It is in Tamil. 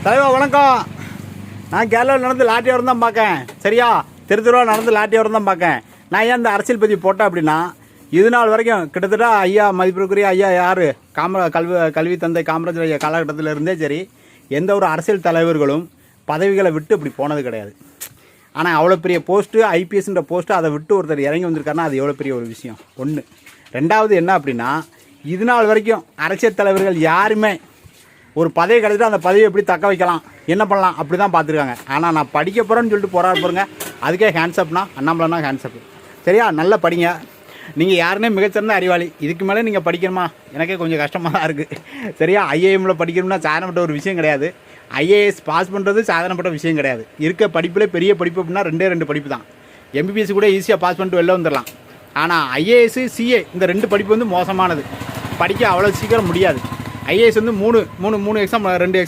தலைவா வணக்கம். நான் கேரளாவில் நடந்து லாட்டி வரம் தான் பார்க்கேன். சரியா, திருவாரூர் நடந்து லாட்டி வரம் தான் பார்க்கேன். நான் ஏன் இந்த அரசியல் பதிவு போட்டேன் அப்படின்னா, இது நாள் வரைக்கும் கிட்டத்தட்ட ஐயா மதிப்பிற்குரிய ஐயா யார் கல்வி தந்தை காமராஜர் ஐயா காலகட்டத்தில் இருந்தே சரி, எந்த ஒரு அரசியல் தலைவர்களும் பதவிகளை விட்டு இப்படி போனது கிடையாது. ஆனால் அவ்வளோ பெரிய போஸ்ட்டு, ஐபிஎஸ்ன்ற போஸ்ட்டு, அதை விட்டு ஒருத்தர் இறங்கி வந்திருக்காருன்னா அது எவ்வளோ பெரிய ஒரு விஷயம். ஒன்று. ரெண்டாவது என்ன அப்படின்னா, இது நாள் வரைக்கும் அரசியல் தலைவர்கள் யாருமே ஒரு பதவி கிடைச்சிட்டு அந்த பதவியை எப்படி தக்க வைக்கலாம், என்ன பண்ணலாம் அப்படி தான் பார்த்துருக்காங்க. ஆனால் நான் படிக்க போகிறேன்னு சொல்லிட்டு போராட போகிறேங்க, அதுக்கே ஹேண்ட்ஸ்அப்னா அண்ணாமலைனா ஹேண்ட்ஸ்அப். சரியா, நல்லா படிங்க. நீங்கள் யாருன்னே மிகச்சிறந்த அறிவாளி. இதுக்கு மேலே நீங்கள் படிக்கணுமா, எனக்கே கொஞ்சம் கஷ்டமாக தான் இருக்குது. சரியா, ஐஏஎம்மில் படிக்கணும்னா சாதனைப்பட்ட ஒரு விஷயம் கிடையாது. ஐஏஎஸ் பாஸ் பண்ணுறது சாதனைப்பட்ட விஷயம் கிடையாது. இருக்க படிப்பில் பெரிய படிப்பு அப்படின்னா ரெண்டு படிப்பு தான். எம்பிபிஎஸ் கூட ஈஸியாக பாஸ் பண்ணிட்டு வெளில வந்துடலாம். ஆனால் ஐஏஎஸ் சிஏ இந்த 2 படிப்பு வந்து மோசமானது. படிக்க அவ்வளோ சீக்கிரம் முடியாது. ஐஏஎஸ் வந்து மூணு எக்ஸாம் 2 எக்ஸாம்